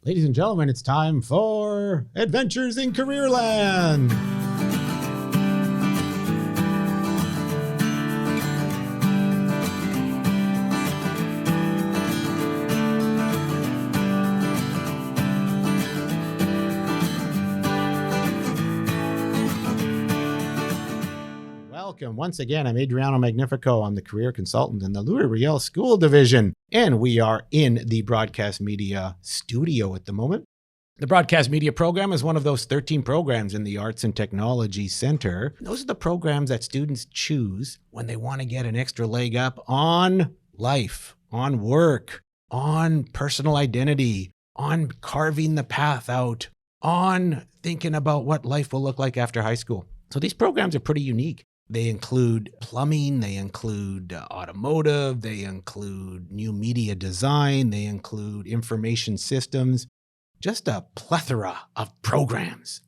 Ladies and gentlemen, it's time for Adventures in Careerland. Welcome. Once again, I'm Adriano Magnifico. I'm the career consultant in the Riel School Division, and we are in the broadcast media studio at the moment. The broadcast media program is one of those 13 programs in the Arts and Technology Center. Those are the programs that students choose when they want to get an extra leg up on life, on work, on personal identity, on carving the path out, on thinking about what life will look like after high school. So these programs are pretty unique. They include plumbing, they include automotive, they include new media design, they include information systems, just a plethora of programs.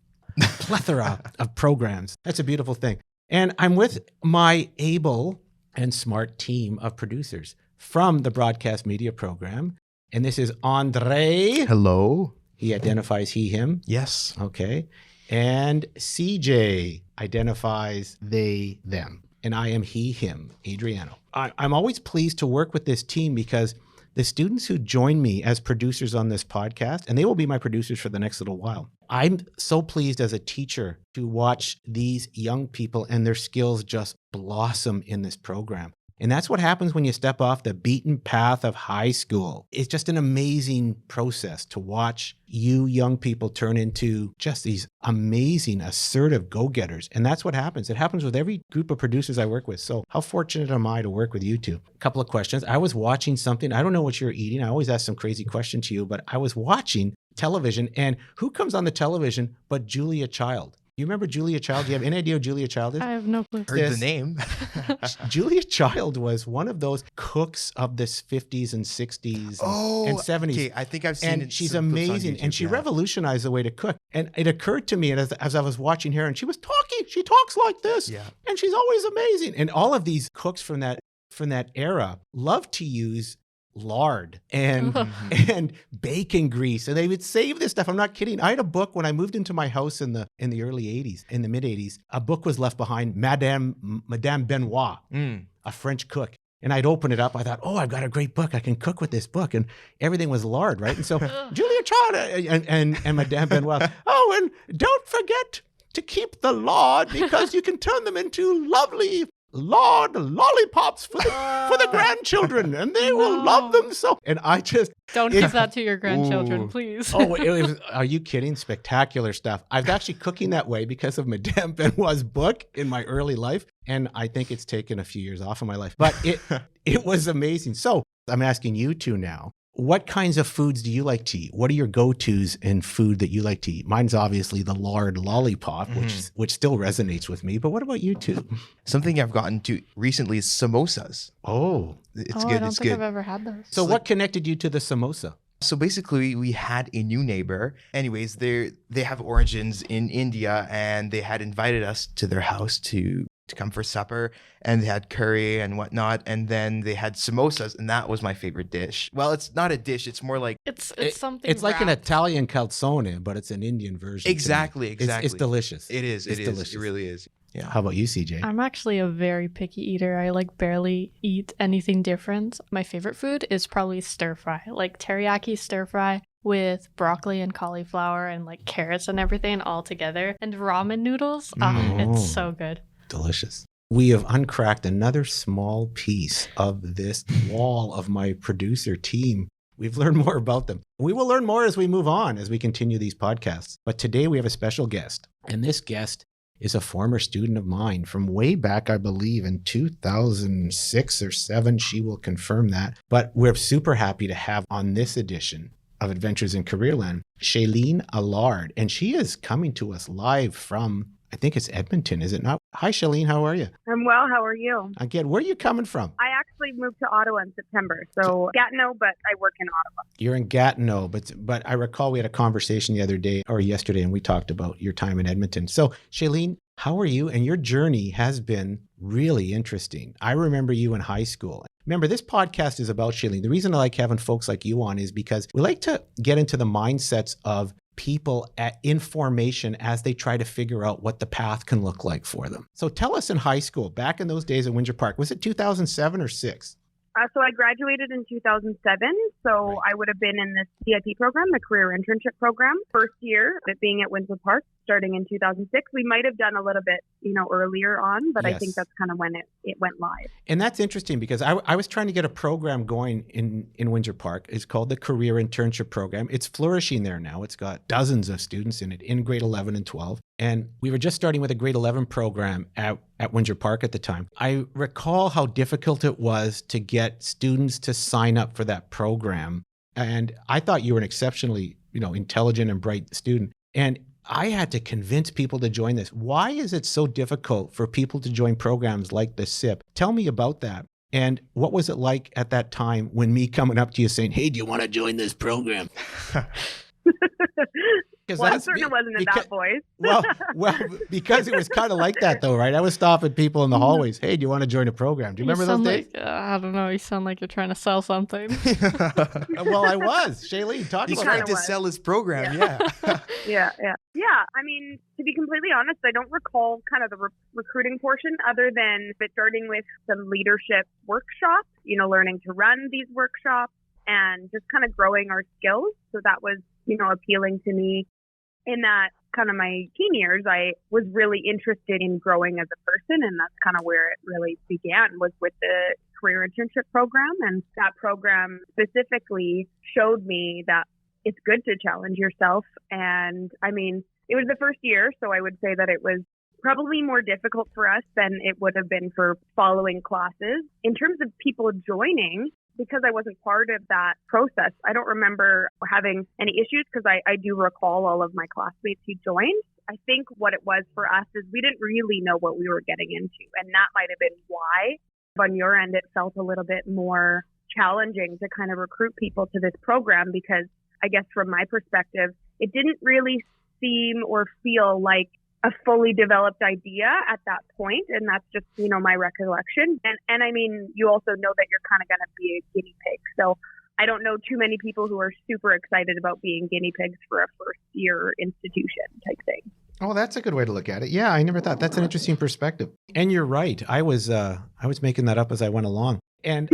That's a beautiful thing. And I'm with my able and smart team of producers from the broadcast media program. And this is Andre. Hello. He identifies he, him. Yes. Okay. And CJ identifies they, them. And I am he, him, Adriano. I'm always pleased to work with this team because the students who join me as producers on this podcast, and they will be my producers for the next little while, I'm so pleased as a teacher to watch these young people and their skills just blossom in this program. And that's what happens when you step off the beaten path of high school. It's just an amazing process to watch you young people turn into just these amazing, assertive go-getters. And that's what happens. It happens with every group of producers I work with. So how fortunate am I to work with you two? A couple of questions. I was watching something. I don't know what you're eating. I always ask some crazy question to you, but I was watching television, and who comes on the television but Julia Child? You remember Julia Child? Do you have any idea who Julia Child is? I have no clue. Heard the name. Julia Child was one of those cooks of the 50s and 60s and 70s. Okay, I think I've seen it. And she's amazing. And she revolutionized the way to cook. And it occurred to me as I was watching her, and she was talking. She talks like this. Yeah. And she's always amazing. And all of these cooks from that era love to use lard and bacon grease, and they would save this stuff. I'm not kidding. I had a book when I moved into my house in the early 80s, in the mid 80s. A book was left behind, Madame Benoit, a French cook. And I'd open it up. I thought, oh, I've got a great book. I can cook with this book. And everything was lard, right? And so Julia Child and Madame Benoit, oh, and don't forget to keep the lard because you can turn them into lovely lard lollipops for the grandchildren, and they will love them so. And I just don't give that to your grandchildren, please. Are you kidding? Spectacular stuff. I was actually cooking that way because of Madame Benoit's book in my early life, and I think it's taken a few years off of my life, but it was amazing. So I'm asking you two now. What kinds of foods do you like to eat? What are your go-tos in food that you like to eat? Mine's obviously the lard lollipop, which still resonates with me. But what about you two? Something I've gotten to recently is samosas. Oh, it's good. I don't think I've ever had those. So what connected you to the samosa? So basically, we had a new neighbor. Anyways, they have origins in India, and they had invited us to their house to come for supper, and they had curry and whatnot, and then they had samosas, and that was my favorite dish. Well, it's not a dish; it's more like it's something. It's like an Italian calzone, but it's an Indian version. Exactly. It's delicious. It is. It is. Delicious. It really is. Yeah. How about you, CJ? I'm actually a very picky eater. I barely eat anything different. My favorite food is probably stir fry, like teriyaki stir fry with broccoli and cauliflower and carrots and everything all together, and ramen noodles. It's so good. Delicious. We have uncracked another small piece of this wall of my producer team. We've learned more about them. We will learn more as we move on, as we continue these podcasts. But today we have a special guest, and this guest is a former student of mine from way back, I believe, in 2006 or 7. She will confirm that. But we're super happy to have on this edition of Adventures in Careerland, Shaleene Allard. And she is coming to us live from, I think it's Edmonton, is it not? Hi, Shaleene. How are you? I'm well. How are you? Again, where are you coming from? I actually moved to Ottawa in September. So Gatineau, but I work in Ottawa. You're in Gatineau, but I recall we had a conversation the other day or yesterday, and we talked about your time in Edmonton. So, Shaleene, How are you? And your journey has been really interesting. I remember you in high school. Remember, this podcast is about Shaleene. The reason I like having folks like you on is because we like to get into the mindsets of people in formation as they try to figure out what the path can look like for them. So tell us, in high school, back in those days at Windsor Park, was it 2007 or 6? So I graduated in 2007. So Right. I would have been in this CIP program, the Career Internship Program, first year of it being at Windsor Park, starting in 2006. We might have done a little bit, earlier on, but I Yes. think that's kind of when it went live. And that's interesting because I was trying to get a program going in Windsor Park. It's called the Career Internship Program. It's flourishing there now. It's got dozens of students in it in grade 11 and 12. And we were just starting with a grade 11 program at Windsor Park at the time. I recall how difficult it was to get students to sign up for that program. And I thought you were an exceptionally, intelligent and bright student. And I had to convince people to join this. Why is it so difficult for people to join programs like the SIP? Tell me about that. And what was it like at that time when me coming up to you saying, hey, do you want to join this program? Well, I certainly wasn't in that voice. well, because it was kind of like that, though, right? I was stopping people in the hallways. Hey, do you want to join a program? Do you remember those days? I don't know. You sound like you're trying to sell something. Well, I was. Shaleene, talk He's about trying that. to sell his program, yeah. Yeah. I mean, to be completely honest, I don't recall kind of the recruiting portion other than it starting with some leadership workshops, learning to run these workshops and just kind of growing our skills. So that was, appealing to me. In that kind of my teen years, I was really interested in growing as a person. And that's kind of where it really began, was with the Career Internship Program. And that program specifically showed me that it's good to challenge yourself. And I mean, it was the first year, so I would say that it was probably more difficult for us than it would have been for following classes. In terms of people joining, because I wasn't part of that process, I don't remember having any issues because I do recall all of my classmates who joined. I think what it was for us is we didn't really know what we were getting into, and that might have been why. On your end, it felt a little bit more challenging to kind of recruit people to this program because I guess from my perspective, it didn't really seem or feel like a fully developed idea at that point. And that's just, my recollection. And I mean, you also know that you're kind of going to be a guinea pig. So I don't know too many people who are super excited about being guinea pigs for a first year institution type thing. Oh, that's a good way to look at it. Yeah, I never thought. That's an interesting perspective. And you're right. I was making that up as I went along. And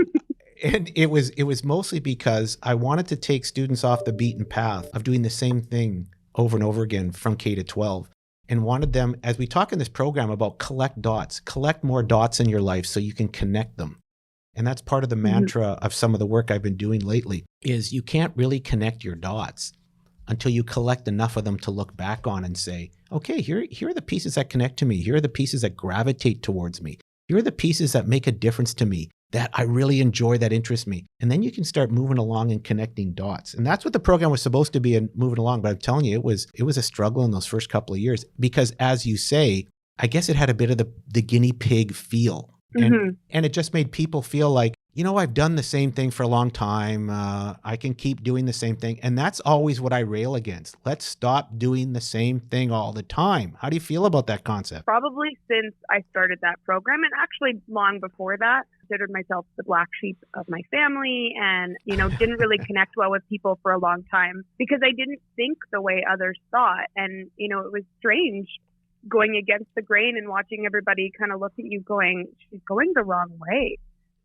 and it was mostly because I wanted to take students off the beaten path of doing the same thing over and over again from K to 12. And wanted them, as we talk in this program about collect more dots in your life so you can connect them. And that's part of the mantra of some of the work I've been doing lately is you can't really connect your dots until you collect enough of them to look back on and say, okay, here are the pieces that connect to me. Here are the pieces that gravitate towards me. Here are the pieces that make a difference to me, that I really enjoy, that interest me. And then you can start moving along and connecting dots. And that's what the program was supposed to be, and moving along. But I'm telling you, it was a struggle in those first couple of years because, as you say, I guess it had a bit of the guinea pig feel. And it just made people feel like, I've done the same thing for a long time. I can keep doing the same thing. And that's always what I rail against. Let's stop doing the same thing all the time. How do you feel about that concept? Probably since I started that program, and actually long before that, considered myself the black sheep of my family and, didn't really connect well with people for a long time because I didn't think the way others thought. And, it was strange going against the grain and watching everybody kind of look at you going, she's going the wrong way.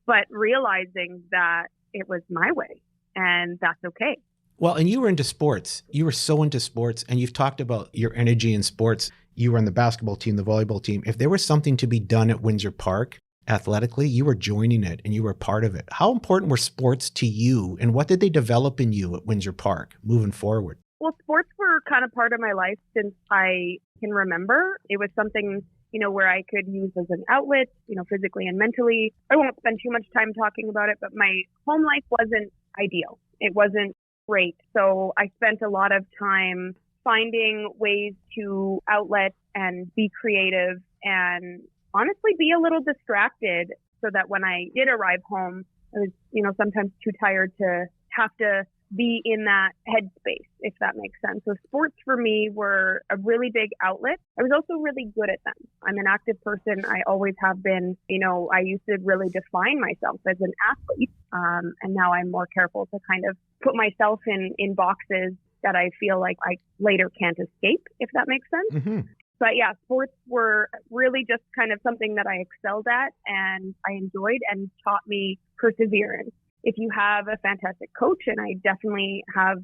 But realizing that it was my way and that's okay. Well, and you were into sports. You were so into sports, and you've talked about your energy in sports. You were on the basketball team, the volleyball team. If there was something to be done at Windsor Park athletically, you were joining it and you were part of it. How important were sports to you, and what did they develop in you at Windsor Park moving forward? Well, sports were kind of part of my life since I can remember. It was something where I could use as an outlet, physically and mentally. I won't spend too much time talking about it, but my home life wasn't ideal. It wasn't great. So I spent a lot of time finding ways to outlet and be creative and honestly be a little distracted so that when I did arrive home, I was, sometimes too tired to have to be in that headspace, if that makes sense. So sports for me were a really big outlet. I was also really good at them. I'm an active person. I always have been. I used to really define myself as an athlete. And now I'm more careful to kind of put myself in boxes that I feel like I later can't escape, if that makes sense. Mm-hmm. But yeah, sports were really just kind of something that I excelled at and I enjoyed and taught me perseverance. If you have a fantastic coach, and I definitely have,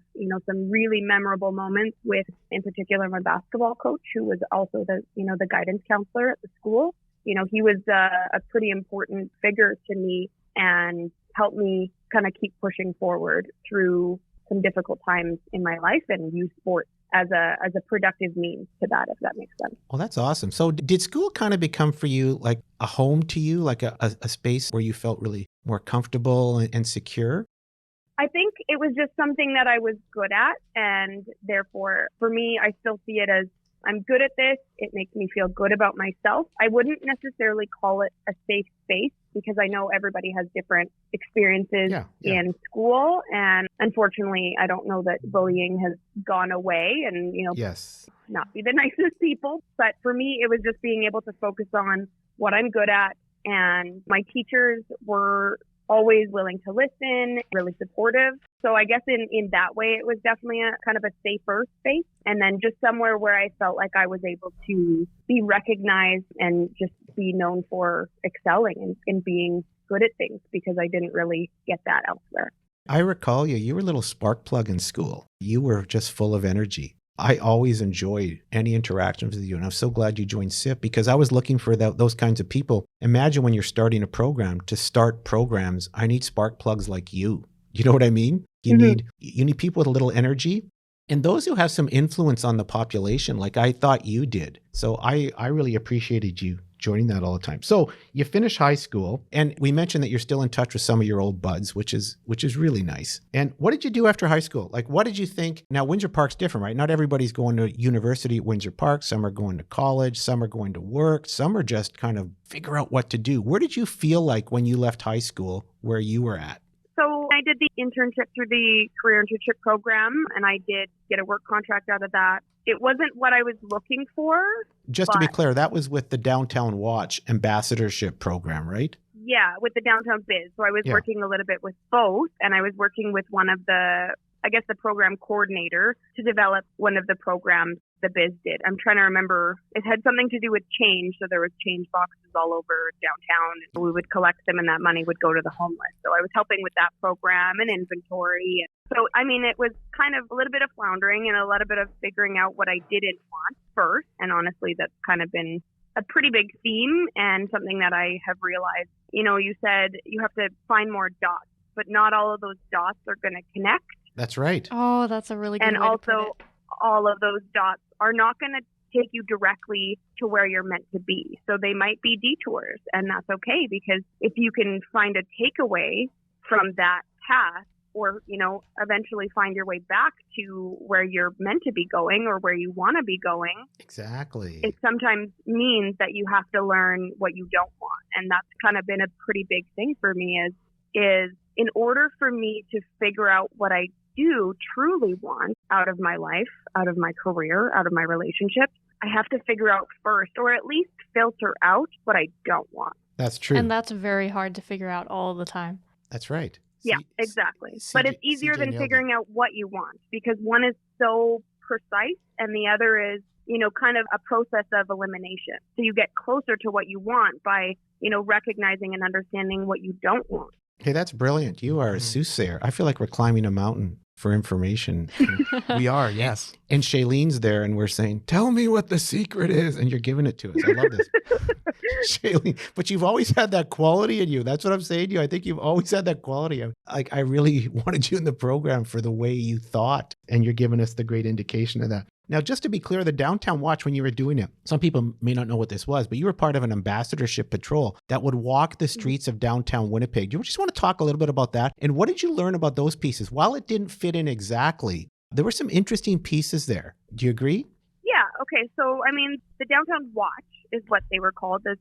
some really memorable moments with, in particular, my basketball coach, who was also the guidance counselor at the school. He was a pretty important figure to me and helped me kind of keep pushing forward through some difficult times in my life and use sports as a productive means to that, if that makes sense. Well, that's awesome. So did school kind of become for you like a home to you, like a space where you felt really more comfortable and secure? I think it was just something that I was good at. And therefore, for me, I still see it as I'm good at this. It makes me feel good about myself. I wouldn't necessarily call it a safe space because I know everybody has different experiences in school. And unfortunately, I don't know that bullying has gone away and, yes, not be the nicest people. But for me, it was just being able to focus on what I'm good at. And my teachers were always willing to listen, really supportive. So I guess in that way, it was definitely a kind of a safer space. And then just somewhere where I felt like I was able to be recognized and just be known for excelling and being good at things because I didn't really get that elsewhere. I recall you were a little spark plug in school. You were just full of energy. I always enjoyed any interactions with you, and I'm so glad you joined SIP because I was looking for those kinds of people. Imagine when you're starting a program, to start programs, I need spark plugs like you. You know what I mean? You need people with a little energy and those who have some influence on the population, like I thought you did. So I really appreciated you joining that all the time. So you finish high school, and we mentioned that you're still in touch with some of your old buds, which is really nice. And what did you do after high school? Like, what did you think? Now, Windsor Park's different, right? Not everybody's going to university at Windsor Park. Some are going to college. Some are going to work. Some are just kind of figure out what to do. Where did you feel like when you left high school where you were at? So I did the internship through the career internship program, and I did get a work contract out of that. It wasn't what I was looking for. Just to be clear, that was with the Downtown Watch ambassadorship program, right? Yeah, with the Downtown Biz. So I was working a little bit with both, and I was working with one of the program coordinator to develop one of the programs the Biz did. I'm trying to remember. It had something to do with change. So there was change boxes all over downtown. And we would collect them and that money would go to the homeless. So I was helping with that program and inventory. So, it was kind of a little bit of floundering and a little bit of figuring out what I didn't want first. And honestly, that's kind of been a pretty big theme and something that I have realized. You said you have to find more dots, but not all of those dots are going to connect. That's right. Oh, that's a really good way to put it. And also, all of those dots are not going to take you directly to where you're meant to be. So they might be detours, and that's okay, because if you can find a takeaway from that path or, eventually find your way back to where you're meant to be going or where you want to be going. Exactly. It sometimes means that you have to learn what you don't want. And that's kind of been a pretty big thing for me is in order for me to figure out what I do truly want out of my life, out of my career, out of my relationships, I have to figure out first, or at least filter out what I don't want. That's true. And that's very hard to figure out all the time. That's right. Yeah, exactly. But it's easier than figuring out what you want, because one is so precise and the other is, kind of a process of elimination. So you get closer to what you want by, recognizing and understanding what you don't want. Hey, that's brilliant. You are a soothsayer. I feel like we're climbing a mountain for information. We are, yes. And Shalene's there and we're saying, tell me what the secret is. And you're giving it to us. I love this. Shaleene, but you've always had that quality in you. That's what I'm saying to you. I think you've always had that quality. I really wanted you in the program for the way you thought. And you're giving us the great indication of that. Now, just to be clear, the Downtown Watch, when you were doing it, some people may not know what this was, but you were part of an ambassadorship patrol that would walk the streets of downtown Winnipeg. Do you just want to talk a little bit about that? And what did you learn about those pieces? While it didn't fit in exactly, there were some interesting pieces there. Do you agree? Yeah. Okay. So, the Downtown Watch is what they were called. As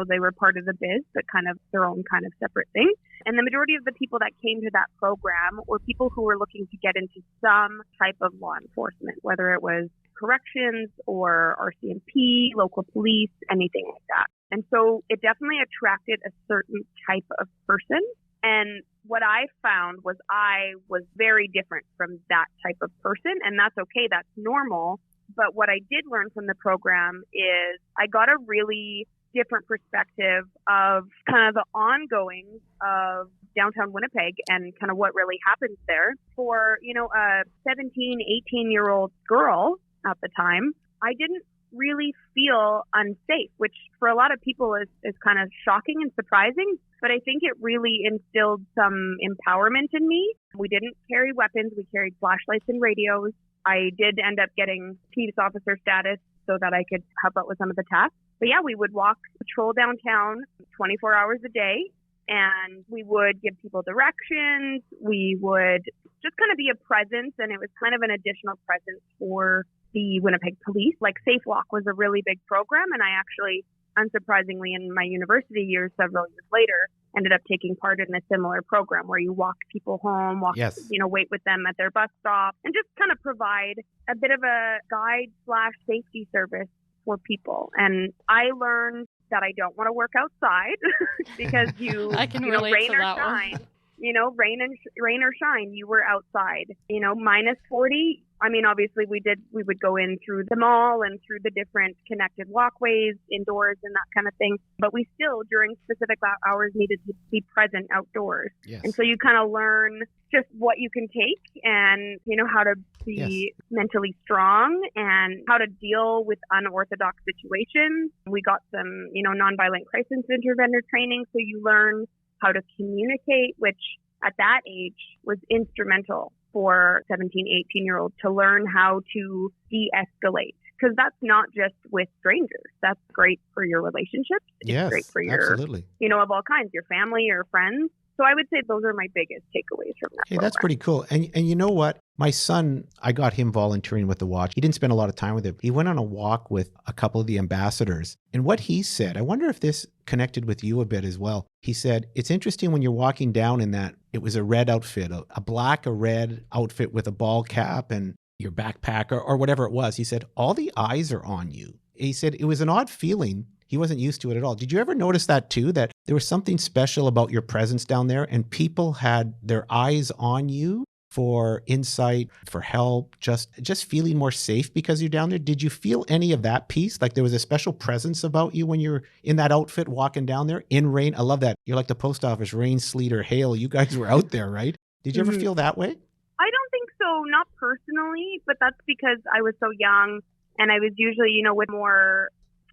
they were part of the biz, but kind of their own kind of separate thing. And the majority of the people that came to that program were people who were looking to get into some type of law enforcement, whether it was corrections or RCMP, local police, anything like that. And so it definitely attracted a certain type of person. And what I found was I was very different from that type of person. And that's okay. That's normal. But what I did learn from the program is I got a really different perspective of kind of the ongoings of downtown Winnipeg and kind of what really happens there. For, a 17, 18-year-old girl at the time, I didn't really feel unsafe, which for a lot of people is kind of shocking and surprising. But I think it really instilled some empowerment in me. We didn't carry weapons. We carried flashlights and radios. I did end up getting peace officer status so that I could help out with some of the tasks. But yeah, we would patrol downtown 24 hours a day, and we would give people directions. We would just kind of be a presence, and it was kind of an additional presence for the Winnipeg police. Like Safe Walk was a really big program, and I actually, unsurprisingly, in my university years, several years later, ended up taking part in a similar program where you walk people home, wait with them at their bus stop, and just kind of provide a bit of a guide/safety service for people. And I learned that I don't want to work outside because I can relate rain to or that shine. one. Rain or shine, you were outside. Minus 40. I mean, obviously we would go in through the mall and through the different connected walkways indoors and that kind of thing. But we still, during specific hours, needed to be present outdoors. Yes. And so you kind of learn just what you can take and, how to be mentally strong and how to deal with unorthodox situations. We got some, nonviolent crisis interventor training. So you learn how to communicate, which at that age was instrumental for 17, 18-year-olds to learn how to de-escalate. Because that's not just with strangers. That's great for your relationships. It's great for your, absolutely. Of all kinds, your family, your friends. So I would say those are my biggest takeaways from that program. That's pretty cool. And you know what? My son, I got him volunteering with the Watch. He didn't spend a lot of time with it. He went on a walk with a couple of the ambassadors. And what he said, I wonder if this connected with you a bit as well. He said, it's interesting when you're walking down in that, it was a red outfit, a red outfit with a ball cap and your backpack or whatever it was. He said, all the eyes are on you. He said, it was an odd feeling. He wasn't used to it at all. Did you ever notice that too, that there was something special about your presence down there and people had their eyes on you for insight, for help, just feeling more safe because you're down there? Did you feel any of that piece? Like there was a special presence about you when you're in that outfit walking down there in rain? I love that. You're like the post office, rain, sleet, or hail. You guys were out there, right? Did you ever feel that way? I don't think so, not personally, but that's because I was so young and I was usually, with more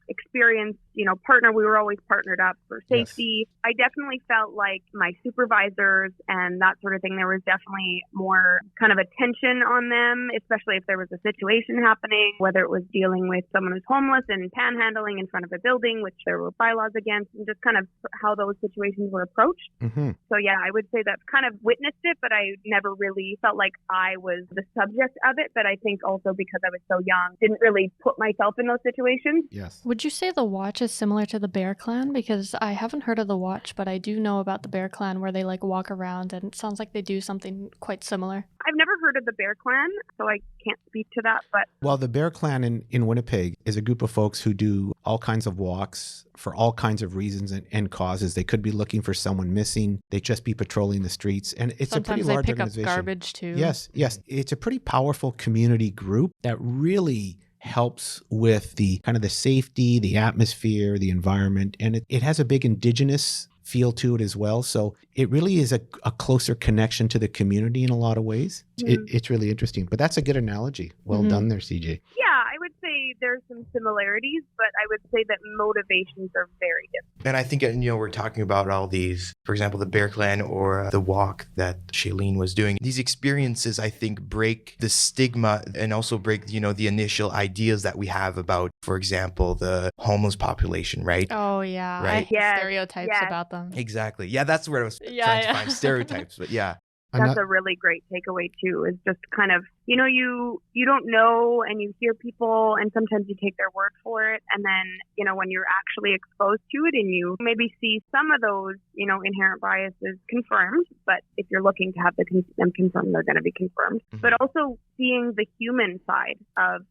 experienced, partner. We were always partnered up for safety. Yes. I definitely felt like my supervisors and that sort of thing, there was definitely more kind of attention on them, especially if there was a situation happening, whether it was dealing with someone who's homeless and panhandling in front of a building, which there were bylaws against, and just kind of how those situations were approached. Mm-hmm. So yeah, I would say that kind of witnessed it, but I never really felt like I was the subject of it. But I think also because I was so young, didn't really put myself in those situations. Yes. Would you say the Watch is similar to the Bear Clan? Because I haven't heard of the Watch, but I do know about the Bear Clan where they walk around, and it sounds like they do something quite similar. I've never heard of the Bear Clan, so I can't speak to that. But well, the Bear Clan in Winnipeg is a group of folks who do all kinds of walks for all kinds of reasons and causes. They could be looking for someone missing. They just be patrolling the streets, and it's sometimes a pretty large organization. Sometimes they pick up garbage too. Yes. It's a pretty powerful community group that really helps with the kind of the safety, the atmosphere, the environment, and it has a big Indigenous feel to it as well. So it really is a closer connection to the community in a lot of ways. Mm-hmm. It's really interesting. But that's a good analogy. Well done there, CJ. Yeah, I would say there's some similarities, but I would say that motivations are very different. And I think, we're talking about all these, for example, the Bear Clan or the walk that Shaleene was doing. These experiences, I think, break the stigma and also break, the initial ideas that we have about, for example, the homeless population, right? Oh, yeah. Right? I hate stereotypes about them. Exactly. Yeah, that's where I was trying to find stereotypes. But yeah. That's a really great takeaway too, is just kind of, you don't know, and you hear people and sometimes you take their word for it. And then, when you're actually exposed to it and you maybe see some of those, inherent biases confirmed, but if you're looking to have them confirmed, they're going to be confirmed. Mm-hmm. But also seeing the human side of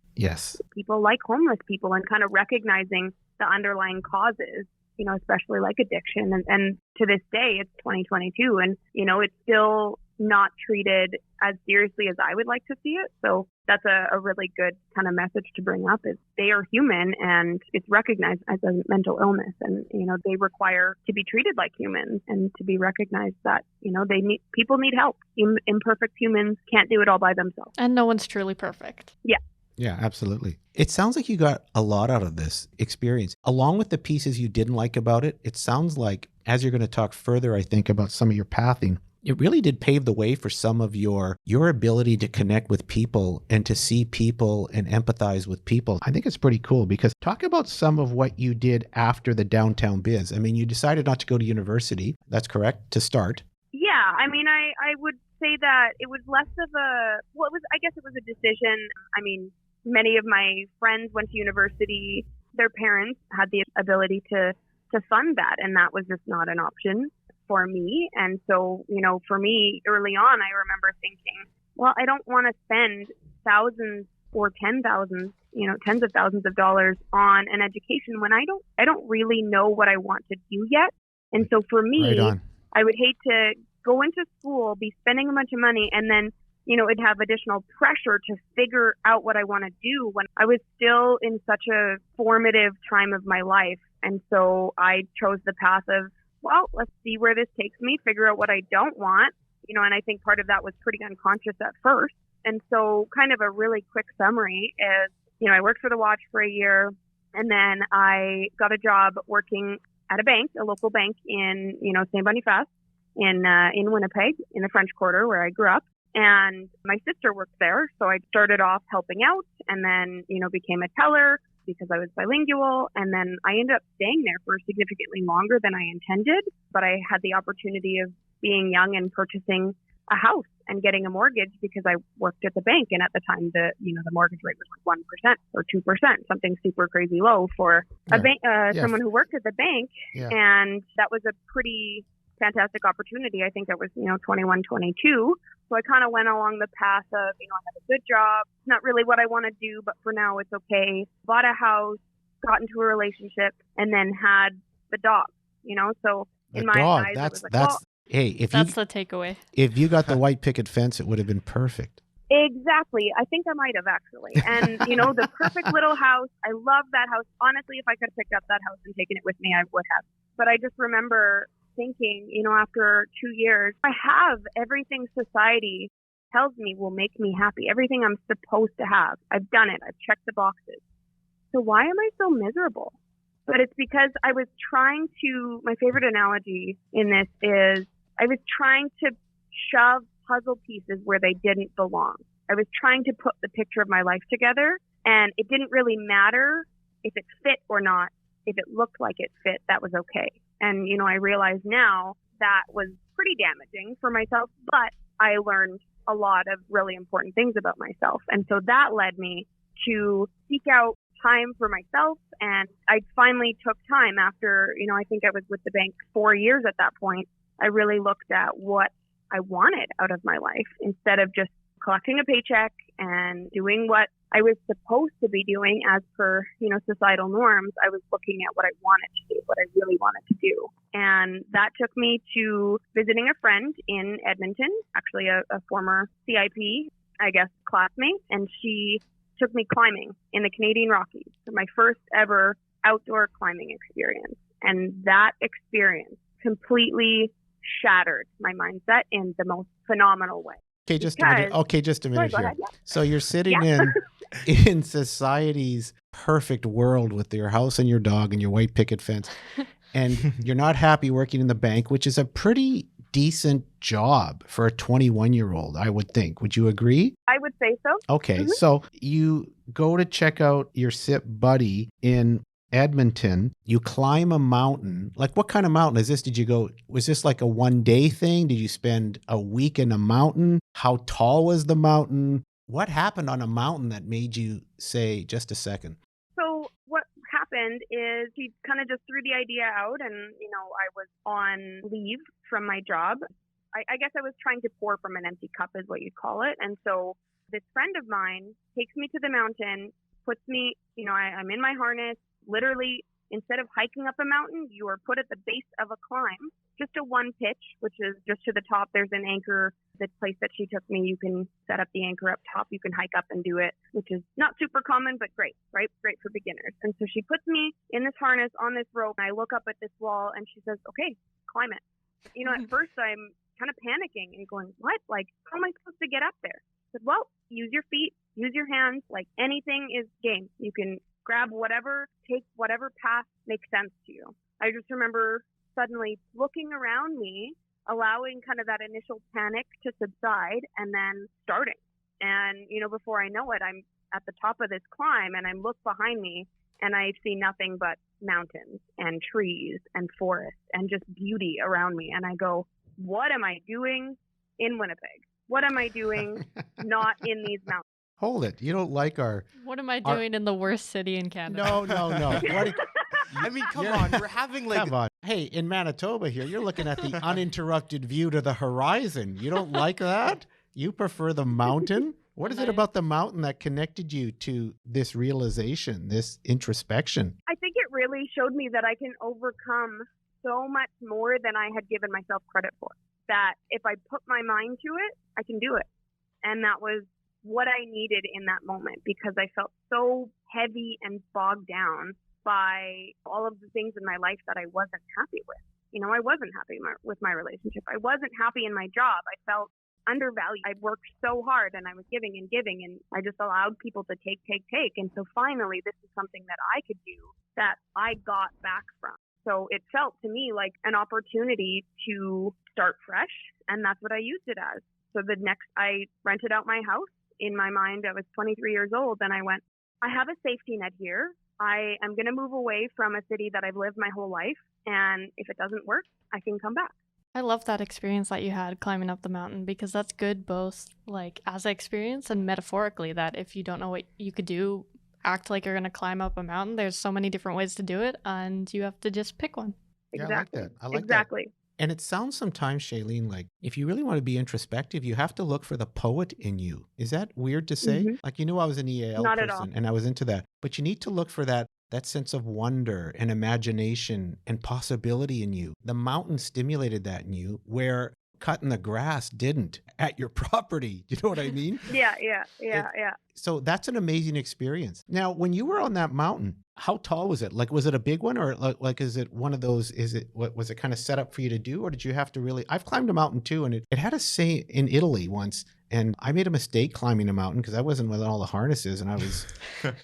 people like homeless people and kind of recognizing the underlying causes, especially like addiction. And to this day, it's 2022 and, it's still not treated as seriously as I would like to see it. So that's a really good kind of message to bring up, is they are human and it's recognized as a mental illness, and they require to be treated like humans and to be recognized that people need help. Imperfect humans can't do it all by themselves, and no one's truly perfect. Yeah, absolutely. It sounds like you got a lot out of this experience. Along with the pieces you didn't like about it, it sounds like, as you're going to talk further, I think, about some of your pathing, it really did pave the way for some of your ability to connect with people and to see people and empathize with people. I think it's pretty cool, because talk about some of what you did after the downtown biz. I mean, you decided not to go to university. That's correct, to start. Yeah, I mean, I would say that it was less of I guess it was a decision. I mean, many of my friends went to university. Their parents had the ability to fund that, and that was just not an option for me. And so, for me early on, I remember thinking, well, I don't want to spend thousands or tens of thousands of dollars on an education when I don't really know what I want to do yet. And so for me, I would hate to go into school, be spending a bunch of money, and then, it'd have additional pressure to figure out what I want to do when I was still in such a formative time of my life. And so I chose the path of, well, let's see where this takes me, figure out what I don't want, and I think part of that was pretty unconscious at first. And so kind of a really quick summary is, I worked for the Watch for a year, and then I got a job working at a bank, a local bank in, St. Boniface in Winnipeg, in the French Quarter where I grew up. And my sister worked there. So I started off helping out and then, became a teller because I was bilingual. And then I ended up staying there for significantly longer than I intended. But I had the opportunity of being young and purchasing a house and getting a mortgage because I worked at the bank. And at the time, the mortgage rate was like 1% or 2%, something super crazy low for a bank, someone who worked at the bank. Yeah. And that was a pretty fantastic opportunity. I think I was, 21, 22. So I kind of went along the path of, I have a good job, not really what I want to do, but for now it's okay. Bought a house, got into a relationship, and then had the dog, So in my eyes, it was like, hey, that's the takeaway. If you got the white picket fence, it would have been perfect. Exactly. I think I might have actually. And, the perfect little house. I love that house. Honestly, if I could have picked up that house and taken it with me, I would have. But I just remember thinking, after 2 years, I have everything society tells me will make me happy. Everything I'm supposed to have. I've done it. I've checked the boxes. So why am I so miserable? But it's because I was trying to, my favorite analogy in this is I was trying to shove puzzle pieces where they didn't belong. I was trying to put the picture of my life together, and it didn't really matter if it fit or not. If it looked like it fit, that was okay. And, I realize now that was pretty damaging for myself, but I learned a lot of really important things about myself. And so that led me to seek out time for myself. And I finally took time after, I think I was with the bank 4 years at that point. I really looked at what I wanted out of my life instead of just collecting a paycheck and doing what I was supposed to be doing as per, societal norms. I was looking at what I wanted to do, what I really wanted to do. And that took me to visiting a friend in Edmonton, actually a former CIP, I guess, classmate. And she took me climbing in the Canadian Rockies, my first ever outdoor climbing experience. And that experience completely shattered my mindset in the most phenomenal way. Okay, just a minute here. Ahead, yeah. So you're sitting in society's perfect world with your house and your dog and your white picket fence, and you're not happy working in the bank, which is a pretty decent job for a 21-year-old, I would think. Would you agree? I would say so. Okay, So you go to check out your SIP buddy in Edmonton. You climb a mountain. Like, what kind of mountain is this? Was this like a 1-day thing? Did you spend a week in a mountain? How tall was the mountain? What happened on a mountain that made you say, just a second? So what happened is he kind of just threw the idea out, and, I was on leave from my job. I guess I was trying to pour from an empty cup is what you'd call it. And so this friend of mine takes me to the mountain, puts me, I'm in my harness. Literally, instead of hiking up a mountain, you are put at the base of a climb, just a one pitch, which is just to the top. There's an anchor. The place that she took me, you can set up the anchor up top. You can hike up and do it, which is not super common, but great, right? Great for beginners. And so she puts me in this harness on this rope, and I look up at this wall, and she says, okay, climb it. At first I'm kind of panicking and going, what? Like, how am I supposed to get up there? I said, well, use your feet, use your hands. Like, anything is game. You can grab whatever, take whatever path makes sense to you. I just remember suddenly looking around me, allowing kind of that initial panic to subside, and then starting. And, before I know it, I'm at the top of this climb, and I look behind me, and I see nothing but mountains and trees and forest and just beauty around me. And I go, what am I doing in Winnipeg? What am I doing not in these mountains? Hold it. You don't like What am I doing in the worst city in Canada? No. I mean, come on. We're having Come on. Hey, in Manitoba here, you're looking at the uninterrupted view to the horizon. You don't like that? You prefer the mountain? What is it about the mountain that connected you to this realization, this introspection? I think it really showed me that I can overcome so much more than I had given myself credit for. That if I put my mind to it, I can do it. And that was what I needed in that moment, because I felt so heavy and bogged down by all of the things in my life that I wasn't happy with. I wasn't happy with my relationship. I wasn't happy in my job. I felt undervalued. I worked so hard, and I was giving, and I just allowed people to take. And so finally, this is something that I could do that I got back from. So it felt to me like an opportunity to start fresh, and that's what I used it as. So I rented out my house. In my mind, I was 23 years old, and I went, I have a safety net here. I am going to move away from a city that I've lived my whole life, and if it doesn't work, I can come back. I love that experience that you had climbing up the mountain, because that's good both like as an experience and metaphorically, that if you don't know what you could do, act like you're going to climb up a mountain. There's so many different ways to do it, and you have to just pick one. Exactly. Yeah, I like that. Exactly. And it sounds sometimes, Shaleene, like if you really want to be introspective, you have to look for the poet in you. Is that weird to say? Mm-hmm. Like, I was an EAL Not person at all. and I was into that. But you need to look for that sense of wonder and imagination and possibility in you. The mountain stimulated that in you, where cutting the grass didn't at your property. You know what I mean? Yeah. So that's an amazing experience. Now, when you were on that mountain, how tall was it? Like, was it a big one, or like is it one of those, was it kind of set up for you to do, or did you have to really, I've climbed a mountain too, and it had a say in Italy once, and I made a mistake climbing a mountain because I wasn't with all the harnesses, and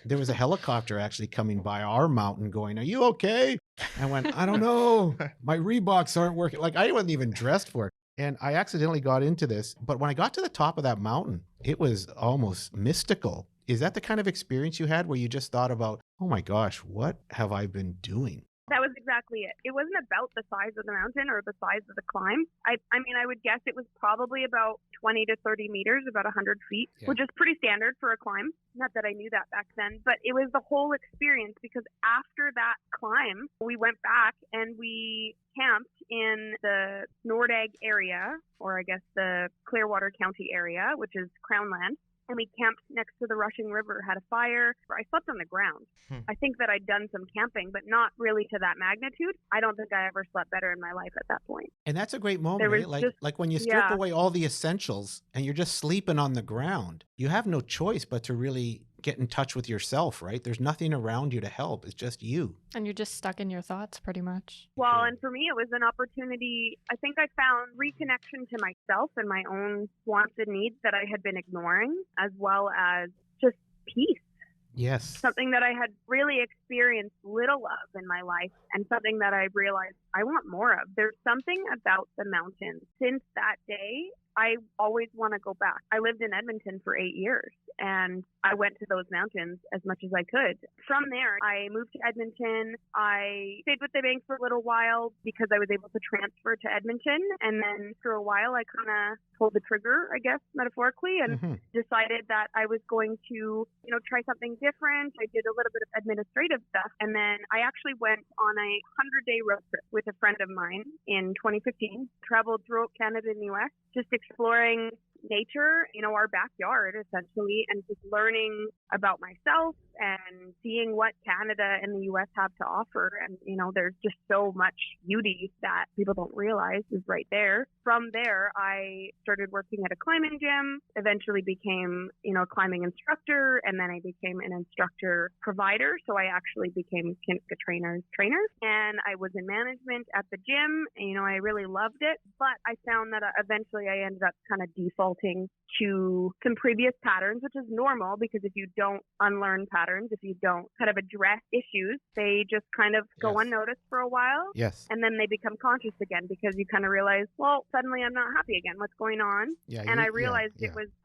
there was a helicopter actually coming by our mountain going, are you okay? I went, I don't know. My Reeboks aren't working. Like, I wasn't even dressed for it. And I accidentally got into this. But when I got to the top of that mountain, it was almost mystical. Is that the kind of experience you had where you just thought about, oh my gosh, what have I been doing? That was exactly it. It wasn't about the size of the mountain or the size of the climb. I mean, I would guess it was probably about 20 to 30 meters, about 100 feet, which is pretty standard for a climb. Not that I knew that back then, but it was the whole experience, because after that climb, we went back and we camped in the Nordegg area, or I guess the Clearwater County area, which is Crown Land. And we camped next to the rushing river, had a fire. I slept on the ground. I think that I'd done some camping, but not really to that magnitude. I don't think I ever slept better in my life at that point. And that's a great moment, right? Like when you strip away all the essentials and you're just sleeping on the ground, you have no choice but to really get in touch with yourself, right? There's nothing around you to help. It's just you. And you're just stuck in your thoughts pretty much. Well, and for me, it was an opportunity. I think I found reconnection to myself and my own wants and needs that I had been ignoring, as well as just peace. Yes. Something that I had really experienced little of in my life, and something that I realized I want more of. There's something about the mountains. Since that day, I always want to go back. I lived in Edmonton for 8 years, and I went to those mountains as much as I could. From there, I moved to Edmonton. I stayed with the bank for a little while because I was able to transfer to Edmonton. And then for a while, I kind of pulled the trigger, I guess, metaphorically, and decided that I was going to, try something different. I did a little bit of administrative stuff. And then I actually went on a 100-day road trip with a friend of mine in 2015, traveled throughout Canada and the U.S., just exploring nature, our backyard essentially, and just learning about myself and seeing what Canada and the US have to offer. And, there's just so much beauty that people don't realize is right there. From there, I started working at a climbing gym, eventually became, a climbing instructor, and then I became an instructor provider. So I actually became Kinika trainer's trainer, and I was in management at the gym. And, I really loved it, but I found that eventually I ended up kind of defaulting to some previous patterns, which is normal because if you don't unlearn patterns, if you don't kind of address issues, they just kind of go unnoticed for a while. Yes. And then they become conscious again because you kind of realize, well, suddenly I'm not happy again. What's going on? And I realized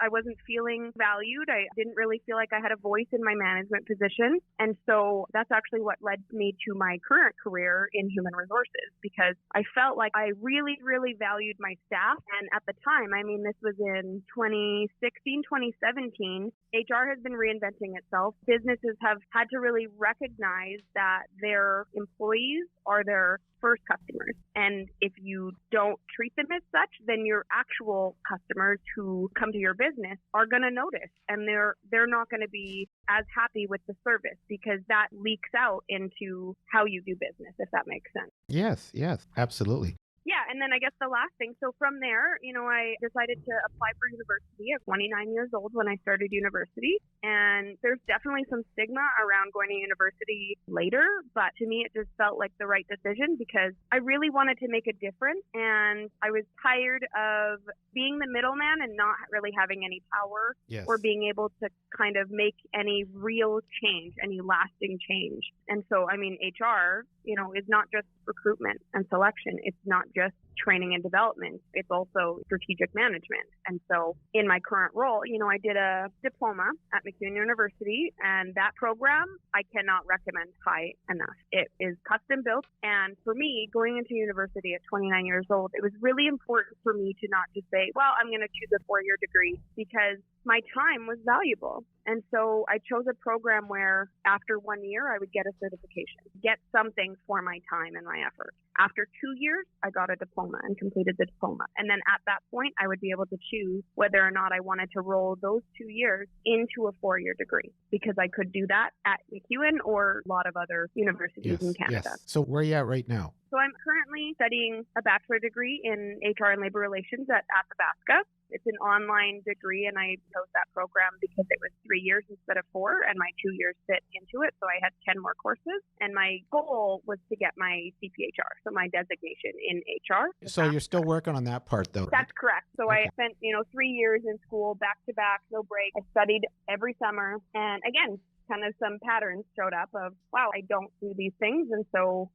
I wasn't feeling valued. I didn't really feel like I had a voice in my management position. And so that's actually what led me to my current career in human resources, because I felt like I really, really valued my staff. And at the time, this was in 2016, 2017, HR has been reinventing itself. Businesses have had to really recognize that their employees are their first customers. And if you don't treat them as such, then your actual customers who come to your business are going to notice, and they're not going to be as happy with the service because that leaks out into how you do business, if that makes sense. Yes, absolutely. Yeah, and then I guess the last thing, so from there, I decided to apply for university. I was 29 years old when I started university, and there's definitely some stigma around going to university later, but to me it just felt like the right decision because I really wanted to make a difference, and I was tired of being the middleman and not really having any power or being able to kind of make any real change, any lasting change. And so, HR, is not just recruitment and selection. It's not just training and development. It's also strategic management. And so in my current role, I did a diploma at McEwen University, and that program I cannot recommend high enough. It is custom built. And for me, going into university at 29 years old, it was really important for me to not just say, well, I'm going to choose a 4-year degree, because my time was valuable. And so I chose a program where after 1 year, I would get a certification, get something for my time and my effort. After 2 years, I got a diploma and completed the diploma. And then at that point, I would be able to choose whether or not I wanted to roll those 2 years into a 4-year degree, because I could do that at McEwen or a lot of other universities in Canada. Yes. So where are you at right now? So I'm currently studying a bachelor degree in HR and labor relations at Athabasca. It's an online degree, and I chose that program because it was 3 years instead of 4, and my 2 years fit into it. So I had 10 more courses, and my goal was to get my CPHR, so my designation in HR. So you're still working on that part, though, right? That's correct. So I spent, 3 years in school, back to back, no break. I studied every summer, and again, kind of some patterns showed up of, wow, I don't do these things. And so,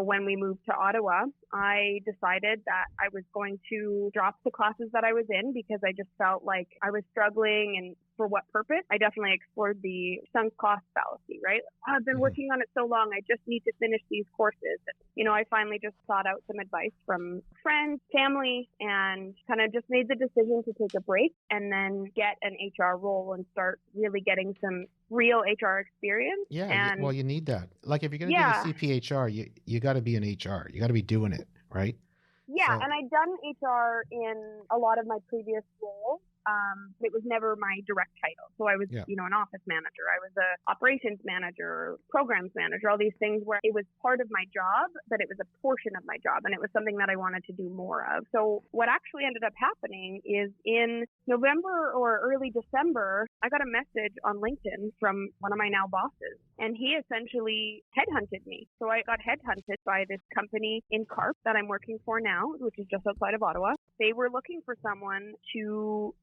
when we moved to Ottawa, I decided that I was going to drop the classes that I was in because I just felt like I was struggling. And for what purpose? I definitely explored the sunk cost fallacy, right? Oh, I've been working on it so long, I just need to finish these courses. I finally just sought out some advice from friends, family, and kind of just made the decision to take a break and then get an HR role and start really getting some real HR experience. Yeah, well, you need that. Like if you're going to do the CPHR, you got to be in HR. You got to be doing it, right? Yeah, and I'd done HR in a lot of my previous roles. It was never my direct title. So I was, an office manager. I was a operations manager, programs manager, all these things where it was part of my job, but it was a portion of my job. And it was something that I wanted to do more of. So what actually ended up happening is in November or early December, I got a message on LinkedIn from one of my now bosses. And he essentially headhunted me. So I got headhunted by this company in Carp that I'm working for now, which is just outside of Ottawa. They were looking for someone to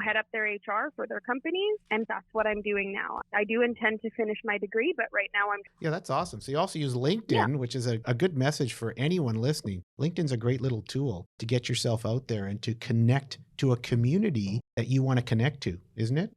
head up their HR for their companies. And that's what I'm doing now. I do intend to finish my degree, but right now Yeah, that's awesome. So you also use LinkedIn, which is a good message for anyone listening. LinkedIn's a great little tool to get yourself out there and to connect to a community that you want to connect to, isn't it?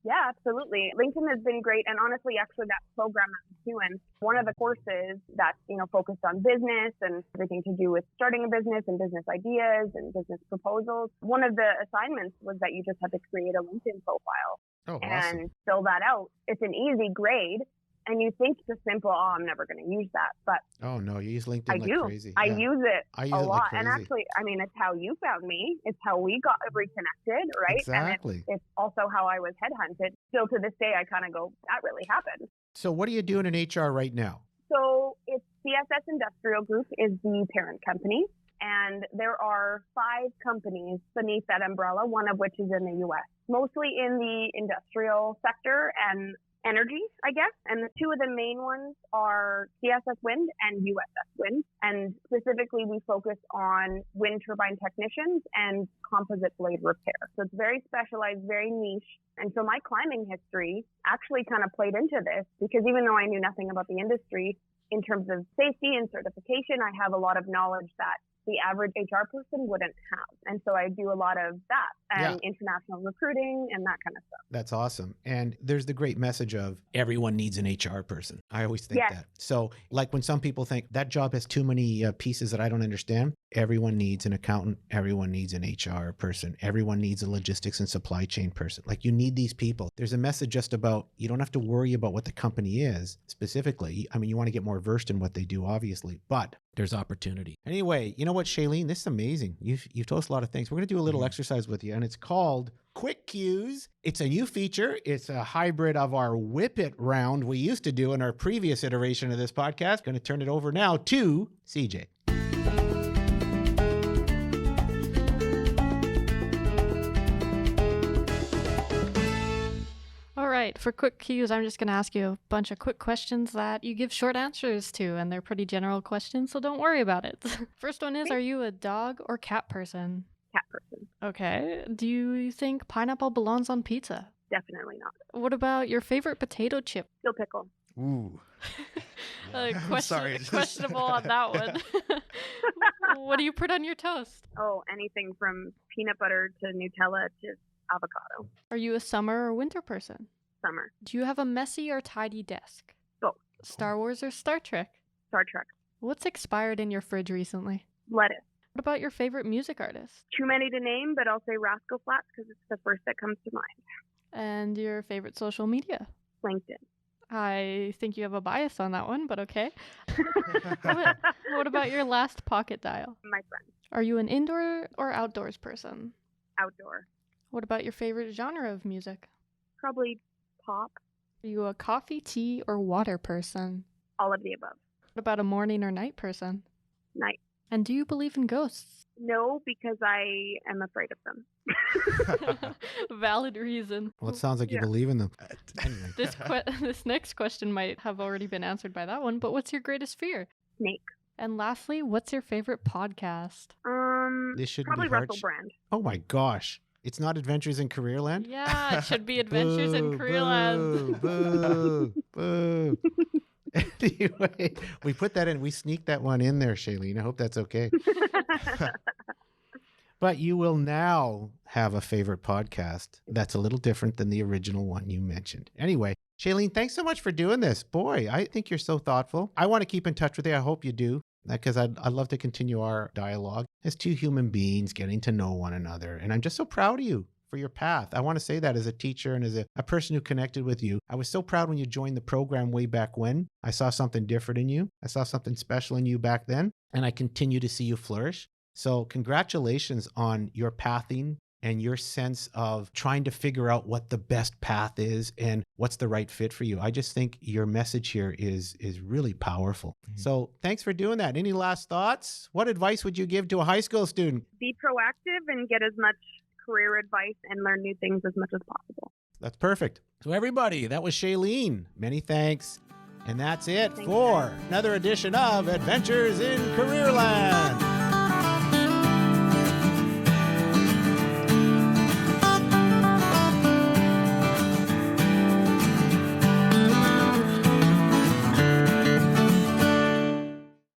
Yeah, absolutely. LinkedIn has been great. And honestly, actually, that program that I'm doing, one of the courses that's, focused on business and everything to do with starting a business and business ideas and business proposals. One of the assignments was that you just had to create a LinkedIn profile and fill that out. It's an easy grade. And you think just simple, I'm never going to use that. But oh, no, you use LinkedIn like crazy. I use it a lot. Like crazy. And actually, it's how you found me. It's how we got reconnected, right? Exactly. And it's also how I was headhunted. Still to this day, I kind of go, that really happened. So what are you doing in HR right now? So it's CSS Industrial Group is the parent company. And there are 5 companies beneath that umbrella, one of which is in the U.S., mostly in the industrial sector and energy, I guess. And the 2 of the main ones are CSS Wind and USS Wind. And specifically, we focus on wind turbine technicians and composite blade repair. So it's very specialized, very niche. And so my climbing history actually kind of played into this because even though I knew nothing about the industry, in terms of safety and certification, I have a lot of knowledge that the average HR person wouldn't have. And so I do a lot of that and international recruiting and that kind of stuff. That's awesome. And there's the great message of everyone needs an HR person. I always think that. So like when some people think that job has too many pieces that I don't understand, everyone needs an accountant. Everyone needs an HR person. Everyone needs a logistics and supply chain person. Like you need these people. There's a message just about, you don't have to worry about what the company is specifically. I mean, you want to get more versed in what they do, obviously, but there's opportunity. Anyway, you know what, Shaleene, this is amazing. You've told us a lot of things. We're going to do a little exercise with you, and it's called Quick Cues. It's a new feature. It's a hybrid of our Whip It round we used to do in our previous iteration of this podcast. Going to turn it over now to CJ. All right, for quick cues, I'm just going to ask you a bunch of quick questions that you give short answers to, and they're pretty general questions, so don't worry about it. First one is, are you a dog or cat person? Cat person. Okay. Do you think pineapple belongs on pizza? Definitely not. What about your favorite potato chip? Dill pickle. Ooh. Sorry. Questionable on that one. What do you put on your toast? Oh, anything from peanut butter to Nutella to avocado. Are you a summer or winter person? Summer. Do you have a messy or tidy desk? Both. Star Wars or Star Trek? Star Trek. What's expired in your fridge recently? Lettuce. What about your favorite music artist? Too many to name, but I'll say Rascal Flatts because it's the first that comes to mind. And your favorite social media? LinkedIn. I think you have a bias on that one, but okay. What about your last pocket dial? My friend. Are you an indoor or outdoors person? Outdoor. What about your favorite genre of music? Probably pop. Are you a coffee, tea, or water person? All of the above. What about a morning or night person? Night. And do you believe in ghosts? No, because I am afraid of them. Valid reason. Well, it sounds like you believe in them. Anyway. This next question might have already been answered by that one, but what's your greatest fear? Snake. And lastly, what's your favorite podcast? This should probably be hard. Russell Brand. Oh my gosh. It's not Adventures in Careerland? Yeah, it should be Adventures in Careerland. Boo, boo. Anyway, we put that in. We sneaked that one in there, Shaleene. I hope that's okay. But you will now have a favorite podcast that's a little different than the original one you mentioned. Anyway, Shaleene, thanks so much for doing this. Boy, I think you're so thoughtful. I want to keep in touch with you. I hope you do, because I'd love to continue our dialogue as two human beings getting to know one another. And I'm just so proud of you for your path. I want to say that as a teacher and as a person who connected with you. I was so proud when you joined the program way back when. I saw something different in you. I saw something special in you back then, and I continue to see you flourish. So congratulations on your pathing and your sense of trying to figure out what the best path is and what's the right fit for you. I just think your message here is really powerful. Mm-hmm. So thanks for doing that. Any last thoughts? What advice would you give to a high school student? Be proactive and get as much career advice and learn new things as much as possible. That's perfect. So everybody, that was Shaleene. Many thanks. And that's it for another edition of Adventures in Careerland.